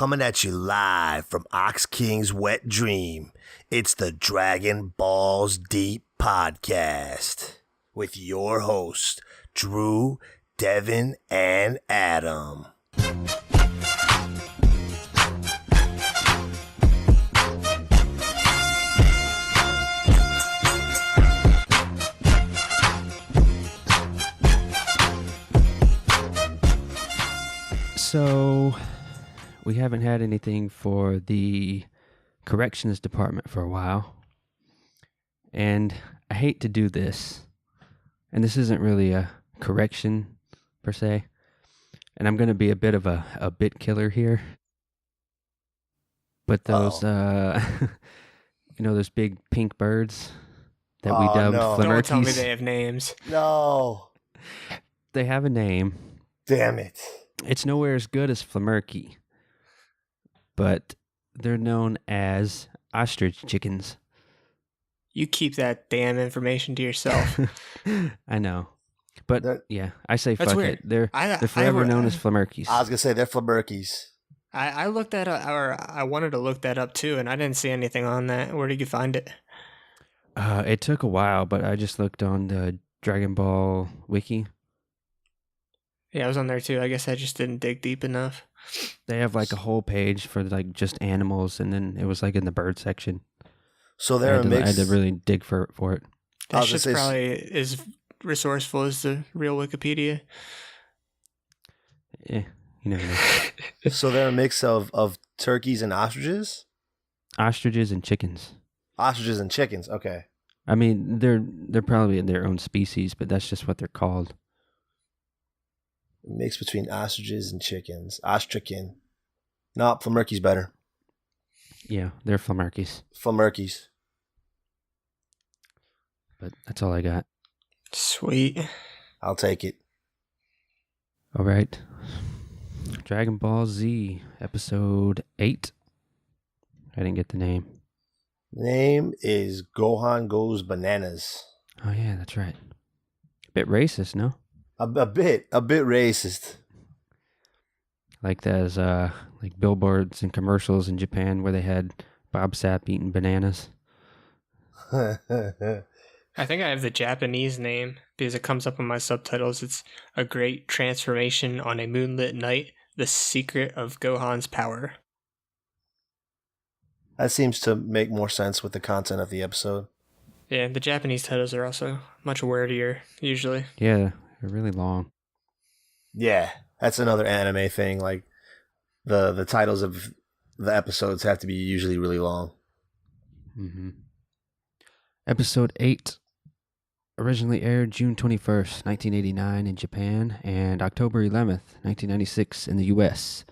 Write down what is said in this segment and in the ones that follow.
Coming at you live from Ox King's wet dream. It's the Dragon Balls Deep podcast with your hosts, Drew, Devin, and Adam. So, we haven't had anything for the corrections department for a while. And I hate to do this. And this isn't really a correction, per se. And I'm going to be a bit of a bit killer here. But those, those big pink birds that we dubbed Flamerkies. Don't tell me they have names. No. They have a name. Damn it. It's nowhere as good as Flamerky, but they're known as ostrich chickens. You keep that damn information to yourself. I know. But yeah, I say fuck weird. it. They're forever known as Flamerkies. I was going to say they're Flamerkies. I looked that up, or I wanted to look that up too, and I didn't see anything on that. Where did you find it? It took a while, but I just looked on the Dragon Ball wiki. Yeah, I was on there too. I guess I just didn't dig deep enough. They have like a whole page for like just animals, and then it was like in the bird section. So they're a mix. I had to really dig for it. That shit's probably as resourceful as the real Wikipedia. Yeah, you never know. So they're a mix of turkeys and ostriches? Ostriches and chickens. Ostriches and chickens, okay. I mean, they're probably in their own species, but that's just what they're called. Mix between ostriches and chickens. Ostrichen. No, Flamerky's better. Yeah, they're Flamerkies. Flamerkies. But that's all I got. Sweet. I'll take it. All right. Dragon Ball Z, episode 8. I didn't get the name. Name is Gohan Goes Bananas. Oh, yeah, that's right. Bit racist, no? A bit racist. Like there's like billboards and commercials in Japan where they had Bob Sapp eating bananas. I think I have the Japanese name because it comes up in my subtitles. It's A Great Transformation on a Moonlit Night, The Secret of Gohan's Power. That seems to make more sense with the content of the episode. Yeah, the Japanese titles are also much wordier, usually. Yeah, they're really long. Yeah, that's another anime thing. Like, the titles of the episodes have to be usually really long. Mm-hmm. Episode 8 originally aired June 21st, 1989 in Japan and October 11th, 1996 in the US.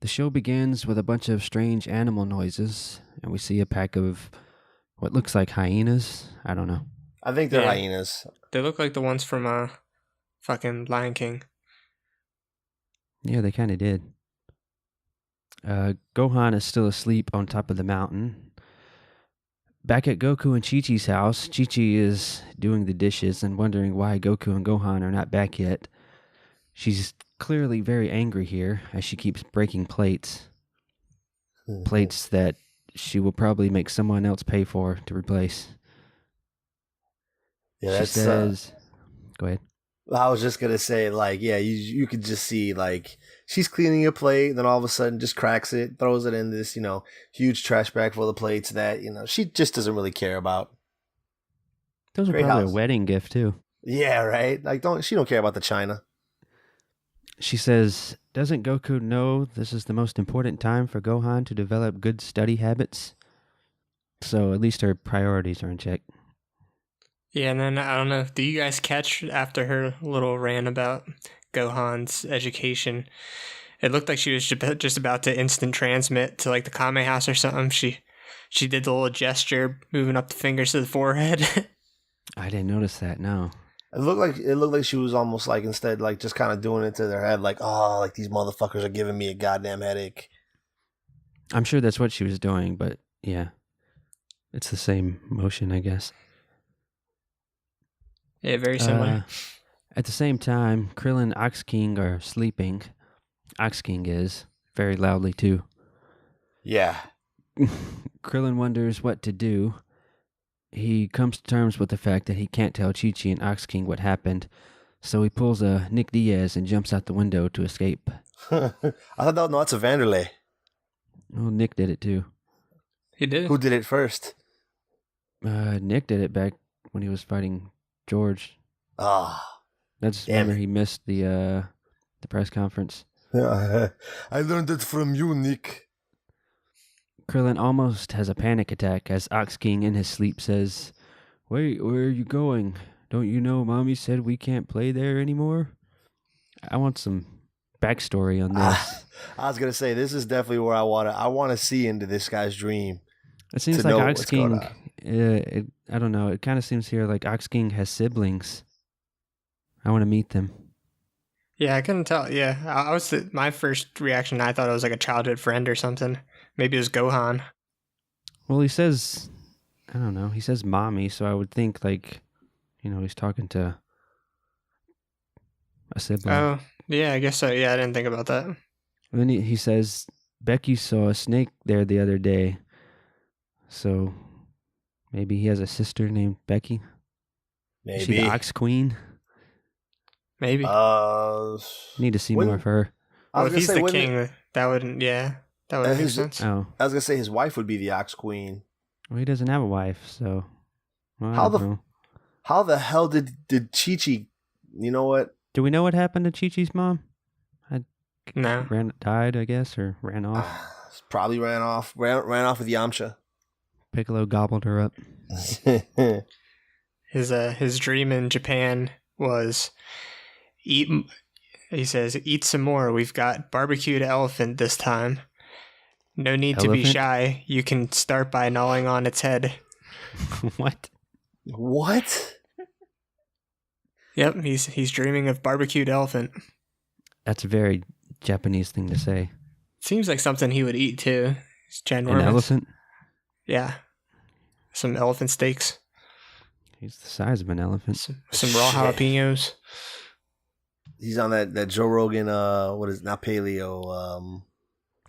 The show begins with a bunch of strange animal noises, and we see a pack of what looks like hyenas. I don't know. I think they're hyenas. They look like the ones from fucking Lion King. Yeah, they kind of did. Gohan is still asleep on top of the mountain. Back at Goku and Chi-Chi's house, Chi-Chi is doing the dishes and wondering why Goku and Gohan are not back yet. She's clearly very angry here as she keeps breaking plates. Plates that she will probably make someone else pay for to replace. Yeah, she says... Go ahead. I was just going to say, like, yeah, you could just see, like, she's cleaning a plate, then all of a sudden just cracks it, throws it in this, huge trash bag full of plates that, she just doesn't really care about. Those are probably a wedding gift, too. Yeah, right? Like, she don't care about the china. She says, doesn't Goku know this is the most important time for Gohan to develop good study habits? So at least her priorities are in check. Yeah, and then, I don't know, do you guys catch after her little rant about Gohan's education? It looked like she was just about to instant transmit to, like, the Kame house or something. She did the little gesture, moving up the fingers to the forehead. I didn't notice that, no. It looked like she was almost like instead like just kind of doing it to their head, like, oh, like these motherfuckers are giving me a goddamn headache. I'm sure that's what she was doing, but yeah, it's the same motion, I guess. Yeah, very similar. At the same time, Krillin and Ox King are sleeping. Ox King is very loudly too. Yeah. Krillin wonders what to do. He comes to terms with the fact that he can't tell Chi-Chi and Ox King what happened, so he pulls a Nick Diaz and jumps out the window to escape. I thought no, that's a Vanderlei. Well, Nick did it too. He did. Who did it first? Nick did it back when he was fighting George. Ah, That's damn whenever it. he missed the press conference. I learned it from you, Nick. Krillin almost has a panic attack as Ox King in his sleep says, "Wait, where are you going? Don't you know Mommy said we can't play there anymore?" I want some backstory on this. I was gonna say this is definitely where I want to see into this guy's dream. It seems to like know Ox what's going King, I don't know, it kind of seems here like Ox King has siblings. I want to meet them. Yeah, I couldn't tell. Yeah, I was my first reaction. I thought it was like a childhood friend or something. Maybe it was Gohan. Well, he says, I don't know, he says mommy, so I would think like, he's talking to a sibling. Oh, yeah, I guess so. Yeah, I didn't think about that. And then he says, Becky saw a snake there the other day. So maybe he has a sister named Becky? Maybe. Is she the Ox Queen? Maybe. Need to see more of her. Well, if he's the king, that wouldn't. Yeah, that would make sense. Oh, I was gonna say his wife would be the Ox Queen. well, he doesn't have a wife, so well, I How don't know. How the hell did Chi-Chi? You know what? Do we know what happened to Chi-Chi's mom? No. Died, I guess, or ran off. Probably ran off. Ran off with Yamcha. Piccolo gobbled her up. His dream in Japan was eat. He says, "Eat some more. We've got barbecued elephant this time. No need to be shy. You can start by gnawing on its head." What? What? Yep, he's dreaming of barbecued elephant. That's a very Japanese thing to say. Seems like something he would eat too. He's ginormous. An elephant? Yeah. Some elephant steaks. He's the size of an elephant. Some raw jalapenos. He's on that Joe Rogan, what is it? Not paleo,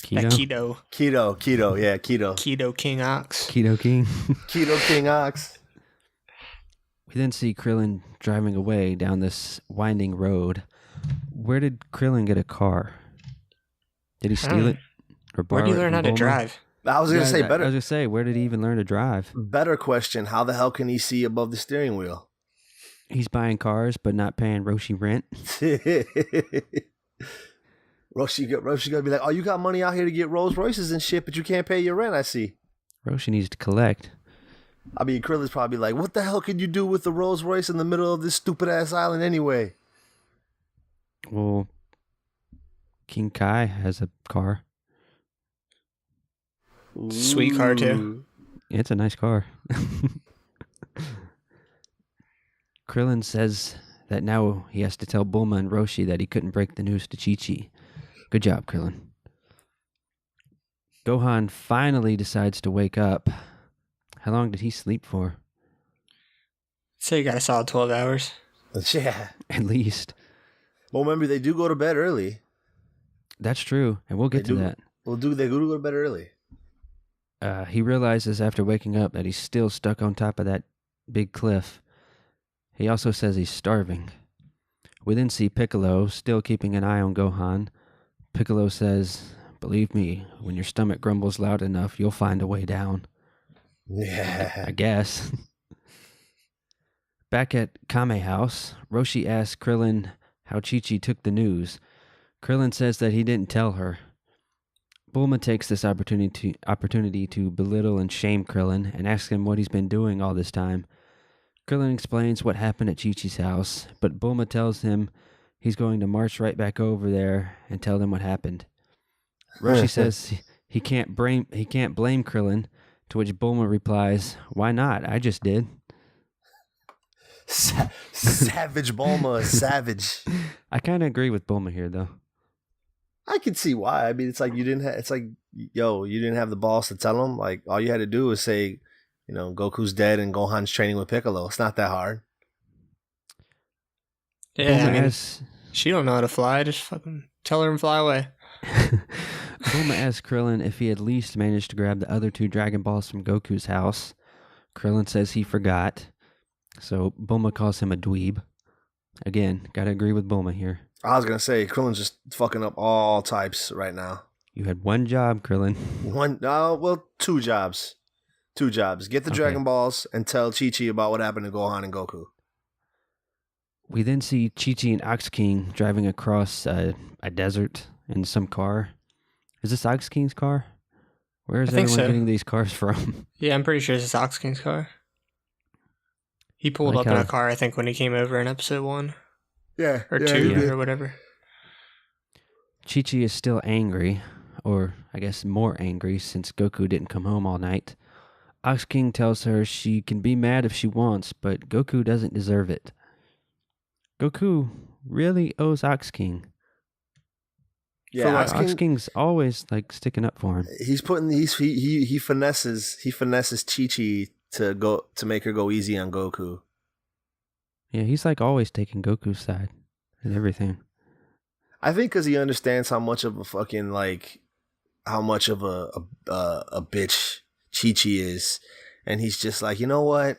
Keto? Keto, yeah, keto. Keto King Ox. Keto King. Keto King Ox. We then see Krillin driving away down this winding road. Where did Krillin get a car? Did he steal it? Or borrow Where did he it learn from how to Bulma? drive? I was gonna say better. I was gonna say, where did he even learn to drive? Better question: how the hell can he see above the steering wheel? He's buying cars, but not paying Roshi rent. Roshi gonna be like, "Oh, you got money out here to get Rolls Royces and shit, but you can't pay your rent." I see. Roshi needs to collect. I mean, Krillin's probably like, "What the hell can you do with the Rolls Royce in the middle of this stupid ass island anyway?" Well, King Kai has a car. Sweet car too. It's a nice car. Krillin says that now he has to tell Bulma and Roshi that he couldn't break the news to Chi-Chi. Good job, Krillin. Gohan finally decides to wake up. How long did he sleep for? Say you got a solid 12 hours. Yeah. At least. Well, remember they do go to bed early. That's true, and we'll get to that. They do go to bed early. He realizes after waking up that he's still stuck on top of that big cliff. He also says he's starving. We then see Piccolo still keeping an eye on Gohan. Piccolo says, "Believe me, when your stomach grumbles loud enough, you'll find a way down." Yeah. I guess. Back at Kame House, Roshi asks Krillin how Chi-Chi took the news. Krillin says that he didn't tell her. Bulma takes this opportunity to belittle and shame Krillin and asks him what he's been doing all this time. Krillin explains what happened at Chi-Chi's house, but Bulma tells him he's going to march right back over there and tell them what happened. Roshi says he can't blame Krillin, to which Bulma replies, "Why not? I just did." Savage Bulma, savage. I kind of agree with Bulma here, though. I can see why. I mean, it's like you didn't have the balls to tell him. Like, all you had to do was say, Goku's dead and Gohan's training with Piccolo. It's not that hard. Yeah, Bulma I mean, asks, she don't know how to fly. Just fucking tell her and fly away. Bulma asks Krillin if he at least managed to grab the other 2 Dragon Balls from Goku's house. Krillin says he forgot. So Bulma calls him a dweeb. Again, gotta agree with Bulma here. I was going to say, Krillin's just fucking up all types right now. You had one job, Krillin. Two jobs. 2 jobs. Get the Dragon Balls and tell Chi-Chi about what happened to Gohan and Goku. We then see Chi-Chi and Ox King driving across a desert in some car. Is this Ox King's car? Where is everyone getting these cars from? Yeah, I'm pretty sure this is Ox King's car. He pulled up in a car, I think, when he came over in episode 1. Yeah. Or 2 or whatever. Chi-Chi is still angry, or I guess more angry since Goku didn't come home all night. Ox King tells her she can be mad if she wants, but Goku doesn't deserve it. Goku really owes Ox King. Yeah, Ox King's always like sticking up for him. He finesses Chi-Chi to make her go easy on Goku. Yeah, he's like always taking Goku's side and everything. I think because he understands how much of a fucking how much of a bitch Chi-Chi is, and he's just like, you know what?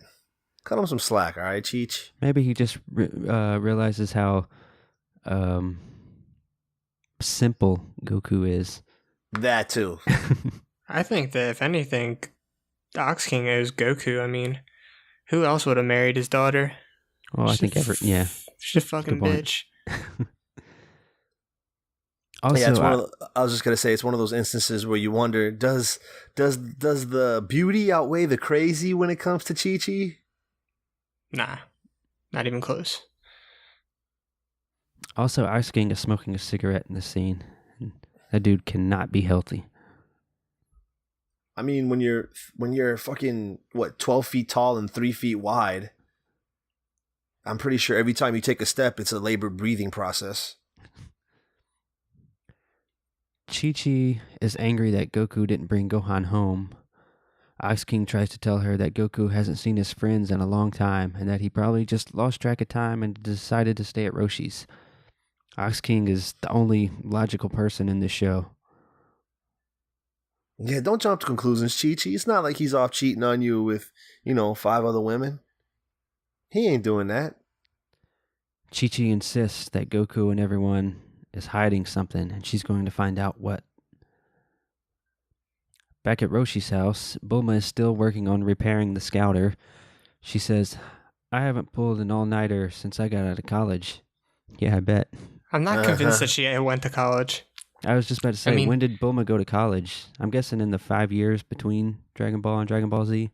Cut him some slack, all right, Cheech? Maybe he just realizes how simple Goku is. That too. I think that if anything, Ox King owes Goku. I mean, who else would have married his daughter? Well, I think she's a fucking bitch. Also, I was just gonna say, it's one of those instances where you wonder, does the beauty outweigh the crazy when it comes to Chi-Chi? Nah, not even close. Also, Ox King is smoking a cigarette in the scene. That dude cannot be healthy. I mean, when you're fucking 12 feet tall and 3 feet wide, I'm pretty sure every time you take a step, it's a labored breathing process. Chi-Chi is angry that Goku didn't bring Gohan home. Ox King tries to tell her that Goku hasn't seen his friends in a long time and that he probably just lost track of time and decided to stay at Roshi's. Ox King is the only logical person in this show. Yeah, don't jump to conclusions, Chi-Chi. It's not like he's off cheating on you with, 5 other women. He ain't doing that. Chi-Chi insists that Goku and everyone is hiding something, and she's going to find out what. Back at Roshi's house, Bulma is still working on repairing the scouter. She says, I haven't pulled an all-nighter since I got out of college. Yeah, I bet. I'm not convinced that she went to college. I was just about to say, when did Bulma go to college? I'm guessing in the 5 years between Dragon Ball and Dragon Ball Z.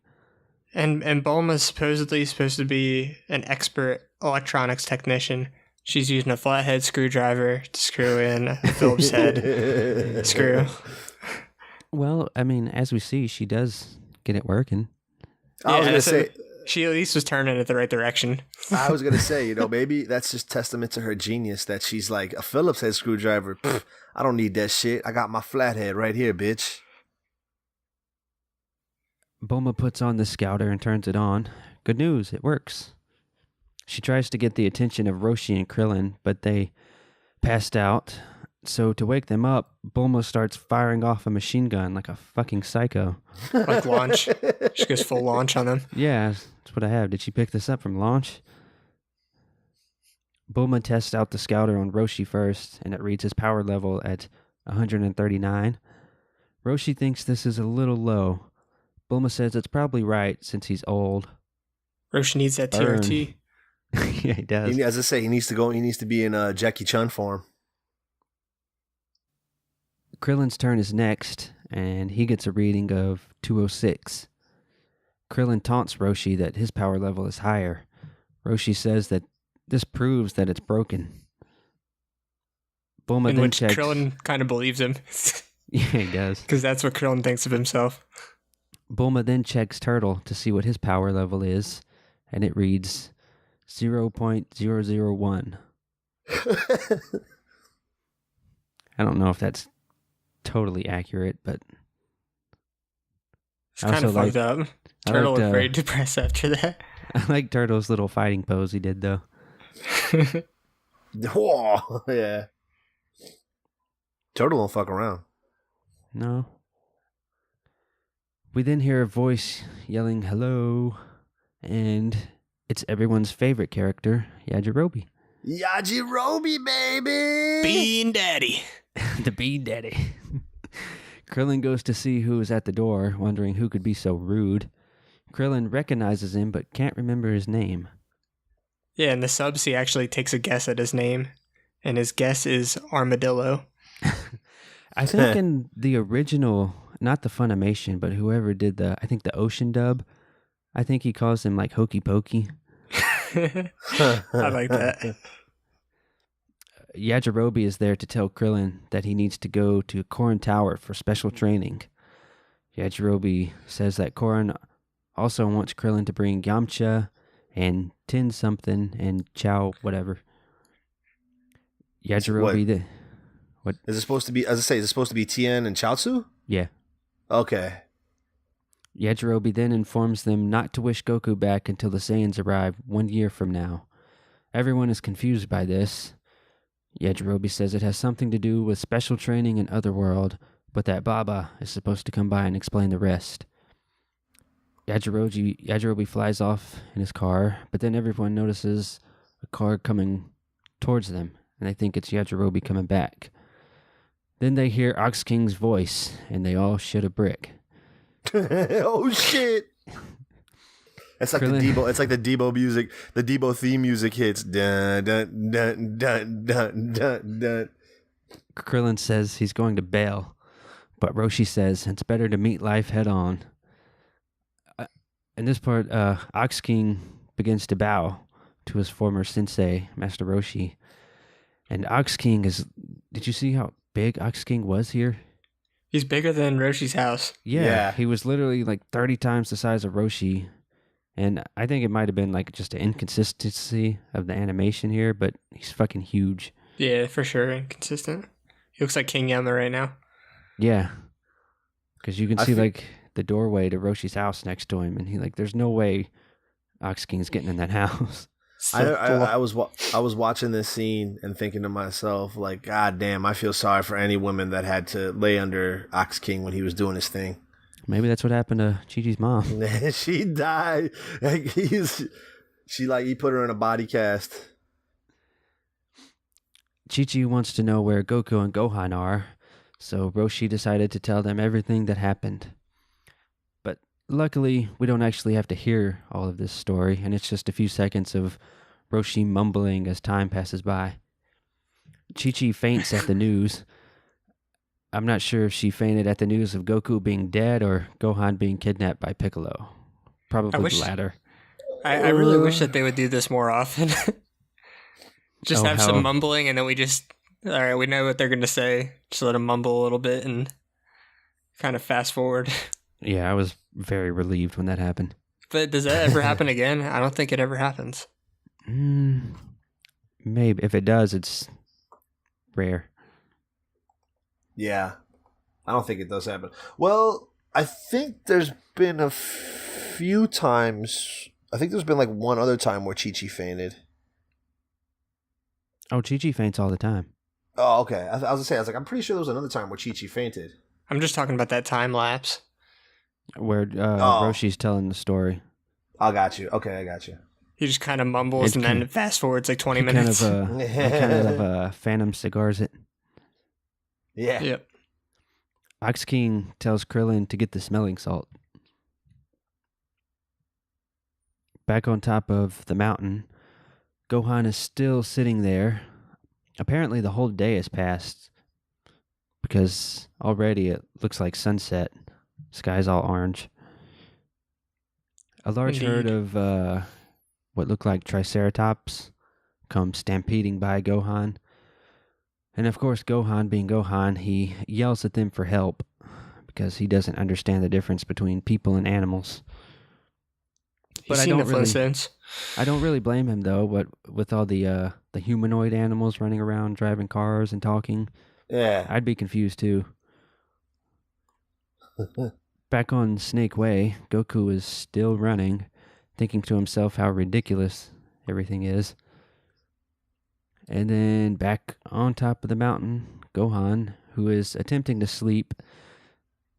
And Bulma's supposedly supposed to be an expert electronics technician. She's using a flathead screwdriver to screw in a Phillips head screw. Well, I mean, as we see, she does get it working. I was going to say, she at least was turning it the right direction. I was going to say, maybe that's just testament to her genius that she's like, a Phillips head screwdriver. Pff, I don't need that shit. I got my flathead right here, bitch. Bulma puts on the scouter and turns it on. Good news, it works. She tries to get the attention of Roshi and Krillin, but they passed out. So to wake them up, Bulma starts firing off a machine gun like a fucking psycho. Like launch. She goes full launch on them. Yeah, that's what I have. Did she pick this up from launch? Bulma tests out the scouter on Roshi first, and it reads his power level at 139. Roshi thinks this is a little low. Bulma says it's probably right since he's old. Roshi needs that TRT. Yeah, he does. As I say, he needs to be in Jackie Chun form. Krillin's turn is next, and he gets a reading of 206. Krillin taunts Roshi that his power level is higher. Roshi says that this proves that it's broken. Bulma then checks. Krillin kind of believes him. Yeah, he does. Because that's what Krillin thinks of himself. Bulma then checks Turtle to see what his power level is, and it reads 0.001. I don't know if that's totally accurate, but it's kind of fucked up. Turtle looked very depressed after that. I like Turtle's little fighting pose he did, though. Whoa, yeah. Turtle don't fuck around. No. We then hear a voice yelling, hello, and it's everyone's favorite character, Yajirobe. Yajirobe, baby! Bean Daddy. The Bean Daddy. Krillin goes to see who is at the door, wondering who could be so rude. Krillin recognizes him, but can't remember his name. Yeah, in the subs, he actually takes a guess at his name, and his guess is Armadillo. I think in the original, not the Funimation, but whoever did I think the Ocean dub, I think he calls him like Hokey Pokey. I like that. Yajirobe is there to tell Krillin that he needs to go to Korin Tower for special training. Yajirobe says that Korin also wants Krillin to bring Yamcha and Tin something and Chow whatever. Yajirobe... What? Is it supposed to be, as I say, is it supposed to be Tien and Chaozu? Yeah. Okay. Yajirobe then informs them not to wish Goku back until the Saiyans arrive 1 year from now. Everyone is confused by this. Yajirobe says it has something to do with special training in Otherworld, but that Baba is supposed to come by and explain the rest. Yajirobe flies off in his car, but then everyone notices a car coming towards them, and they think it's Yajirobe coming back. Then they hear Ox King's voice, and they all shit a brick. Oh shit! It's like Krillin. the Debo. It's like the Debo music. The Debo theme music hits. Dun dun dun dun dun dun dun. Krillin says he's going to bail, but Roshi says it's better to meet life head on. In this part, Ox King begins to bow to his former sensei, Master Roshi. And Ox King is... Did you see how big Ox King was here? He's bigger than Roshi's house. Yeah. He was literally like 30 times the size of Roshi. And I think it might have been like just an inconsistency of the animation here, but he's fucking huge. Yeah, for sure. Inconsistent. He looks like King Yama right now. Yeah. Because you can see like the doorway to Roshi's house next to him. And he like, there's no way Ox King's getting in that house. I was watching this scene and thinking to myself, like, God damn, I feel sorry for any woman that had to lay under Ox King when he was doing his thing. Maybe that's what happened to Chi-Chi's mom. She died. Like he put her in a body cast. Chi-Chi wants to know where Goku and Gohan are, so Roshi decided to tell them everything that happened. But luckily, we don't actually have to hear all of this story, and it's just a few seconds of Roshi mumbling as time passes by. Chi-Chi faints at the news. I'm not sure if she fainted at the news of Goku being dead or Gohan being kidnapped by Piccolo. Probably the latter. I really wish that they would do this more often. Just have some mumbling, and then we just... All right, we know what they're going to say. Just let them mumble a little bit and kind of fast forward. Yeah, I was very relieved when that happened. But does that ever happen again? I don't think it ever happens. Maybe. If it does, it's rare. Yeah. I don't think it does happen. Well, I think there's been a few times... I think there's been like one other time where Chi-Chi fainted. Oh, Chi-Chi faints all the time. Oh, okay. I was going to say, I'm pretty sure there was another time where Chi-Chi fainted. I'm just talking about that time lapse. Where Roshi's telling the story. I got you. Okay, I got you. He just kind of mumbles and then fast forwards like 20 minutes. Kind of Phantom cigars it. Yeah. Yep. Ox King tells Krillin to get the smelling salt. Back on top of the mountain, Gohan is still sitting there. Apparently the whole day has passed because already it looks like sunset. Sky's all orange. A large herd of what look like triceratops come stampeding by Gohan. And of course, Gohan being Gohan, he yells at them for help because he doesn't understand the difference between people and animals. But I don't really blame him though. But with all the humanoid animals running around, driving cars and talking, yeah, I'd be confused too. Back on Snake Way, Goku is still running, thinking to himself how ridiculous everything is. And then back on top of the mountain, Gohan, who is attempting to sleep,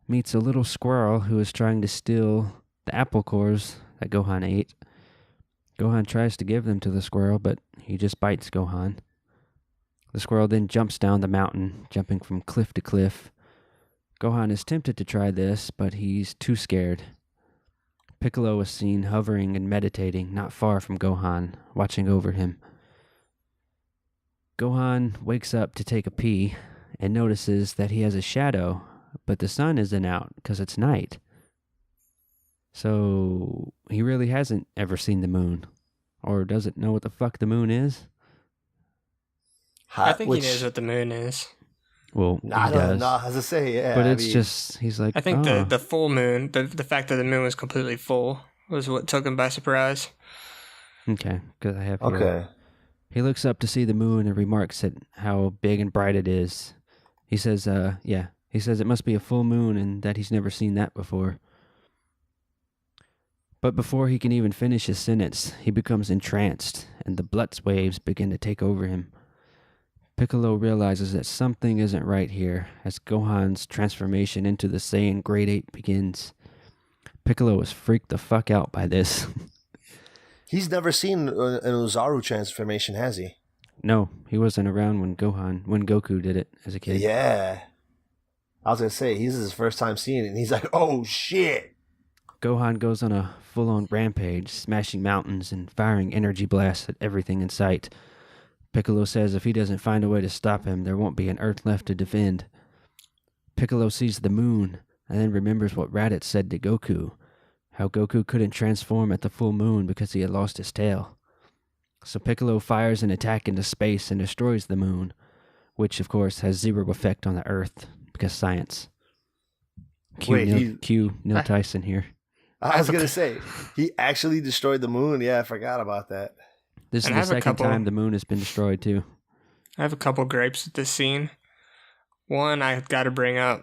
meets a little squirrel who is trying to steal the apple cores that Gohan ate. Gohan tries to give them to the squirrel, but he just bites Gohan. The squirrel then jumps down the mountain, jumping from cliff to cliff. Gohan is tempted to try this, but he's too scared. Piccolo is seen hovering and meditating not far from Gohan, watching over him. Gohan wakes up to take a pee and notices that he has a shadow, but the sun isn't out because it's night. So he really hasn't ever seen the moon, or doesn't know what the fuck the moon is. I think he knows what the moon is. Well, he does. No, as I say, yeah. But just, he's like, I think the full moon, the fact that the moon was completely full was what took him by surprise. Okay, because I have here. Okay. He looks up to see the moon and remarks at how big and bright it is. He says, he says it must be a full moon and that he's never seen that before. But before he can even finish his sentence, he becomes entranced and the Blutz waves begin to take over him. Piccolo realizes that something isn't right here as Gohan's transformation into the Saiyan Grade 8 begins. Piccolo is freaked the fuck out by this. He's never seen an Ozaru transformation, has he? No, he wasn't around when Goku did it as a kid. Yeah. I was going to say, he's his first time seeing it, and he's like, oh, shit. Gohan goes on a full-on rampage, smashing mountains and firing energy blasts at everything in sight. Piccolo says if he doesn't find a way to stop him, there won't be an Earth left to defend. Piccolo sees the moon, and then remembers what Raditz said to Goku, how Goku couldn't transform at the full moon because he had lost his tail. So Piccolo fires an attack into space and destroys the moon, which of course has zero effect on the Earth, because science. Cue Neil Tyson here. I was going to say, he actually destroyed the moon. Yeah, I forgot about that. This is the second time the moon has been destroyed, too. I have a couple gripes with this scene. One, I've got to bring up.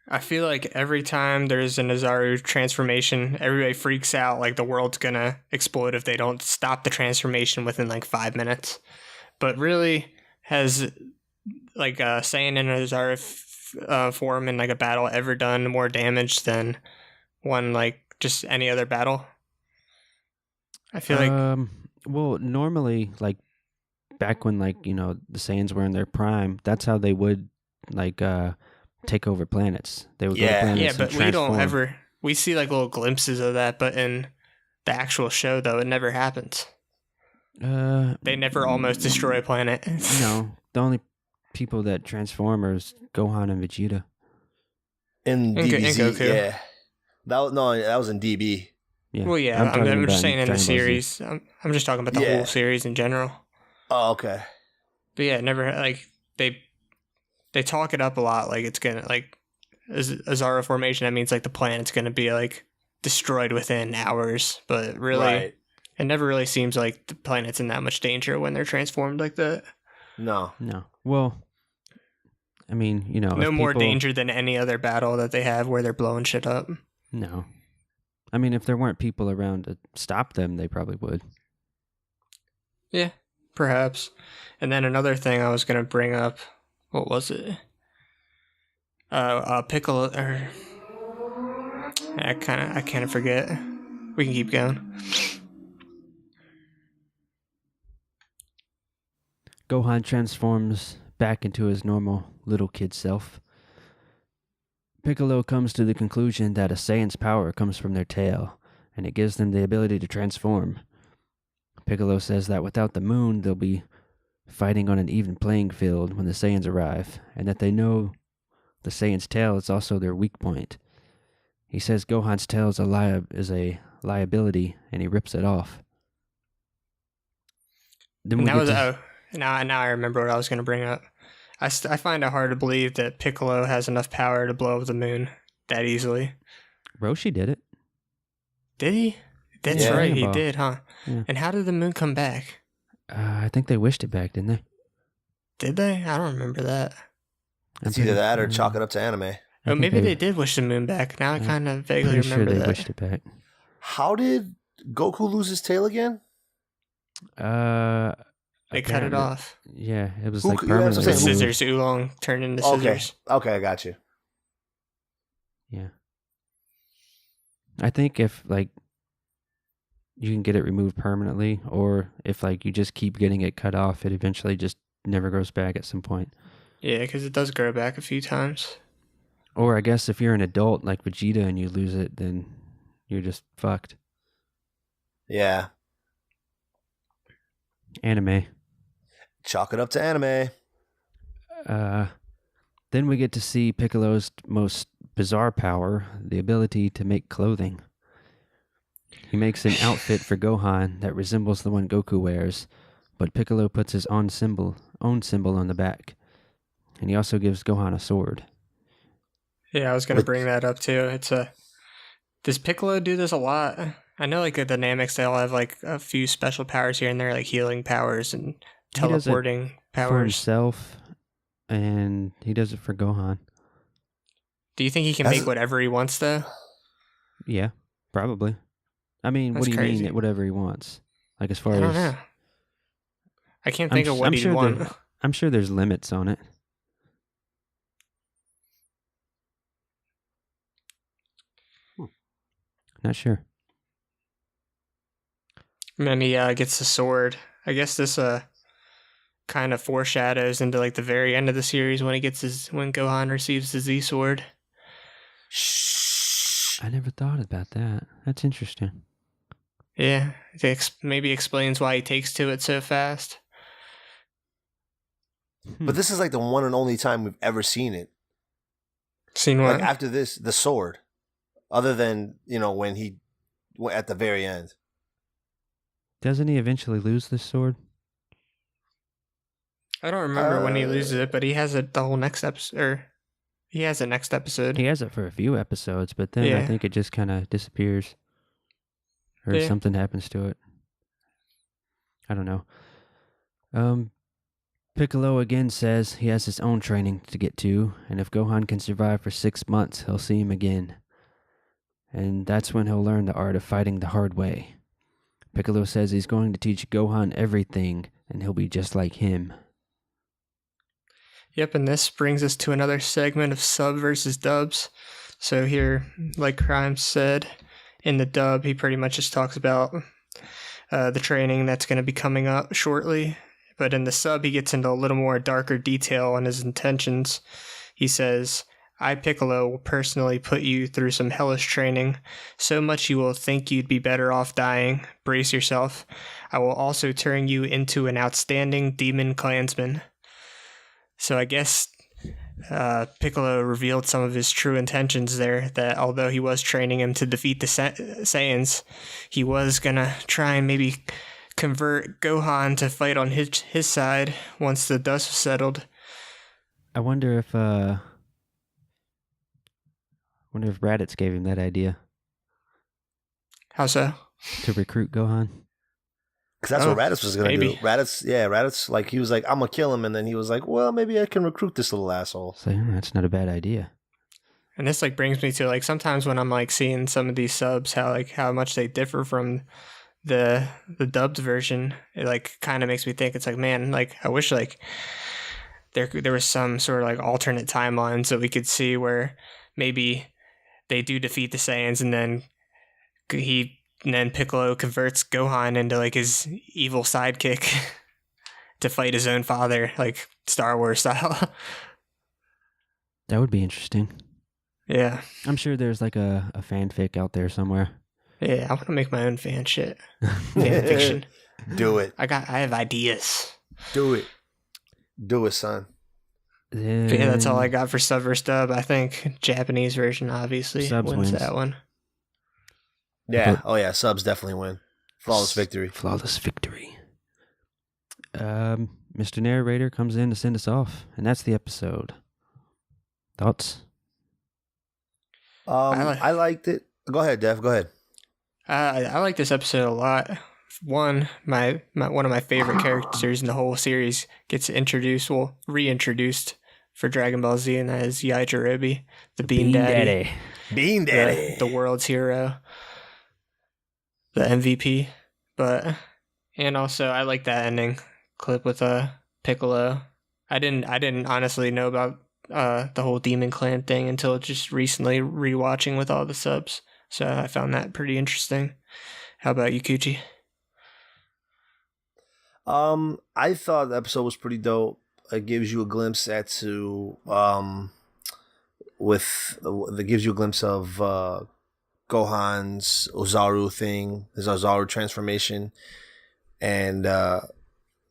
I feel like every time there's an Ozaru transformation, everybody freaks out like the world's going to explode if they don't stop the transformation within like 5 minutes. But really, has like Saiyan and Ozaru form in like a battle ever done more damage than one like just any other battle? I feel like... Well, normally, like, back when, like, you know, the Saiyans were in their prime, that's how they would, like, take over planets. They would go to planets yeah, but and we don't ever... We see, like, little glimpses of that, but in the actual show, though, it never happens. They never almost destroy a planet. No, the only people that transform are Gohan and Vegeta. In DBZ, and Goku. Yeah. That was in DB. Yeah. Well, yeah, I'm just saying in the series. I'm just talking about the whole series in general. Oh, okay. But yeah, never like they talk it up a lot. Like it's gonna like Ozaru formation. That means like the planet's gonna be like destroyed within hours. But really, it never really seems like the planet's in that much danger when they're transformed like that. No. Well, I mean, you know, no more danger than any other battle that they have where they're blowing shit up. No. I mean, if there weren't people around to stop them, they probably would. Yeah, perhaps. And then another thing I was going to bring up, what was it? Piccolo, or... I kind of forget. We can keep going. Gohan transforms back into his normal little kid self. Piccolo comes to the conclusion that a Saiyan's power comes from their tail, and it gives them the ability to transform. Piccolo says that without the moon, they'll be fighting on an even playing field when the Saiyans arrive, and that they know the Saiyan's tail is also their weak point. He says Gohan's tail is a liability, and he rips it off. Now I remember what I was going to bring up. I find it hard to believe that Piccolo has enough power to blow up the moon that easily. Roshi did it. Did he? That's right, he did, huh? Yeah. And how did the moon come back? I think they wished it back, didn't they? Did they? I don't remember that. It's either that or chalk it up to anime. Oh, maybe they did wish the moon back. Now I kind of vaguely remember that. They wished it back. How did Goku lose his tail again? They cut it off. Yeah, it was Who- like yeah, that's permanently what I'm saying. removed. Scissors oolong turned into Okay. scissors. Okay, I got you. Yeah. I think if like you can get it removed permanently, or if like you just keep getting it cut off, it eventually just never grows back at some point. Yeah, because it does grow back a few times. Or I guess if you're an adult like Vegeta and you lose it, then you're just fucked. Yeah. Anime. Chalk it up to anime. Then we get to see Piccolo's most bizarre power, the ability to make clothing. He makes an outfit for Gohan that resembles the one Goku wears, but Piccolo puts his own symbol on the back. And he also gives Gohan a sword. Yeah, I was gonna bring that up too. Does Piccolo do this a lot? I know like the dynamics, they all have like a few special powers here and there, like healing powers and He does it teleporting for powers. himself, and he does it for Gohan. Do you think he can make whatever he wants though? Yeah, probably. I mean, That's what do you crazy. mean whatever he wants? Like as far I don't as know. I can't think of what I'm he'd sure want. I'm sure there's limits on it. Not sure. And then he gets the sword. I guess this kind of foreshadows into like the very end of the series when when Gohan receives the Z sword. Shh. I never thought about that. That's interesting. Yeah, it maybe explains why he takes to it so fast. But this is like the one and only time we've ever seen it. Seen what? Like after this, the sword. Other than, when he at the very end. Doesn't he eventually lose this sword? I don't remember when he loses it, but he has it the whole next episode. Or he has it next episode. He has it for a few episodes, but then I think it just kind of disappears. Or something happens to it. I don't know. Piccolo again says he has his own training to get to, and if Gohan can survive for 6 months, he'll see him again. And that's when he'll learn the art of fighting the hard way. Piccolo says he's going to teach Gohan everything, and he'll be just like him. Yep, and this brings us to another segment of sub versus dubs. So here, like Crimes said, in the dub, he pretty much just talks about the training that's going to be coming up shortly. But in the sub, he gets into a little more darker detail on his intentions. He says, I, Piccolo, will personally put you through some hellish training, so much you will think you'd be better off dying. Brace yourself. I will also turn you into an outstanding demon clansman. So I guess Piccolo revealed some of his true intentions there, that although he was training him to defeat the Saiyans, he was going to try and maybe convert Gohan to fight on his side once the dust was settled. I wonder if Raditz gave him that idea. How so? To recruit Gohan. Because that's what Raditz was going to do. Raditz, like, he was like, I'm going to kill him. And then he was like, well, maybe I can recruit this little asshole. So that's not a bad idea. And this, like, brings me to, like, sometimes when I'm, like, seeing some of these subs, how much they differ from the dubbed version, it, like, kind of makes me think, it's like, man, like, I wish, like, there was some sort of, like, alternate timeline so we could see where maybe they do defeat the Saiyans and then Piccolo converts Gohan into like his evil sidekick to fight his own father, like Star Wars style. That would be interesting. Yeah. I'm sure there's like a fanfic out there somewhere. Yeah, I want to make my own fan shit. Fan fiction. Do it. I have ideas. Do it, son. But yeah, that's all I got for sub versus dub. I think Japanese version obviously wins that one. Yeah. Subs definitely win. Flawless victory. Mr. Narrator comes in to send us off, and that's the episode. Thoughts? I liked it. Go ahead, Dev. Go ahead. I like this episode a lot. One of my favorite characters in the whole series gets reintroduced for Dragon Ball Z, and that is Yajirobe, the Bean Daddy. Bean Daddy. The world's hero. The MVP. And also, I like that ending. clip with Piccolo. I didn't honestly know about the whole Demon Clan thing until just recently rewatching with all the subs. So I found that pretty interesting. How about you, Kuchi? I thought the episode was pretty dope. It gives you a glimpse that gives you a glimpse of Gohan's Ozaru thing, his Ozaru transformation, and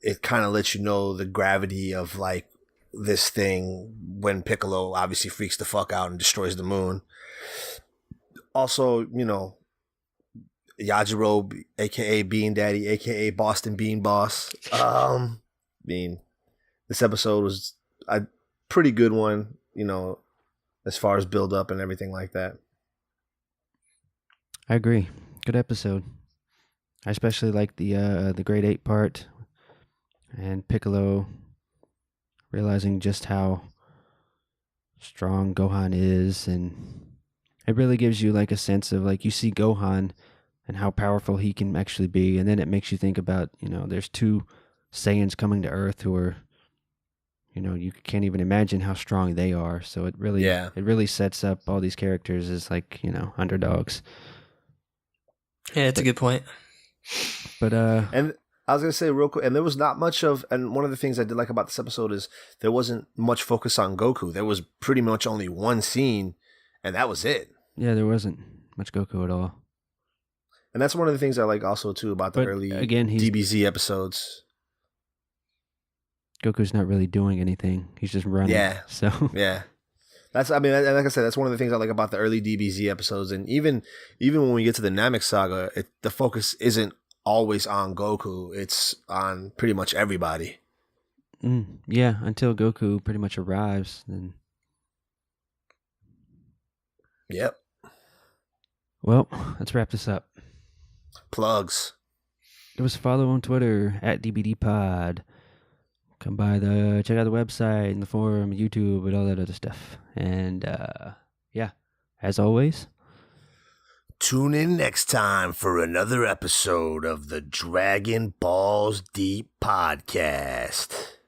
it kind of lets you know the gravity of like this thing when Piccolo obviously freaks the fuck out and destroys the moon. Also, you know, Yajiro, aka Bean Daddy, aka Boston Bean Boss. This episode was a pretty good one, you know, as far as build up and everything like that. I agree. Good episode. I especially like the grade 8 part and Piccolo realizing just how strong Gohan is, and it really gives you like a sense of like you see Gohan and how powerful he can actually be, and then it makes you think about, you know, there's 2 Saiyans coming to Earth who are, you know, you can't even imagine how strong they are. So it really sets up all these characters as like, you know, underdogs. Yeah, it's a good point. But and I was gonna say real quick, and there was not much of, and one of the things I did like about this episode is there wasn't much focus on Goku. There was pretty much only one scene, and that was it. Yeah, there wasn't much Goku at all. And that's one of the things I like also too about the early DBZ episodes. Goku's not really doing anything. He's just running. Yeah. So yeah. Like I said, that's one of the things I like about the early DBZ episodes, and even when we get to the Namek Saga, the focus isn't always on Goku; it's on pretty much everybody. Yeah, until Goku pretty much arrives, then. Yep. Well, let's wrap this up. Plugs. Give us a follow on Twitter at DBDPod. Come by check out the website and the forum, YouTube, and all that other stuff. And yeah, as always, tune in next time for another episode of the Dragon Balls Deep Podcast.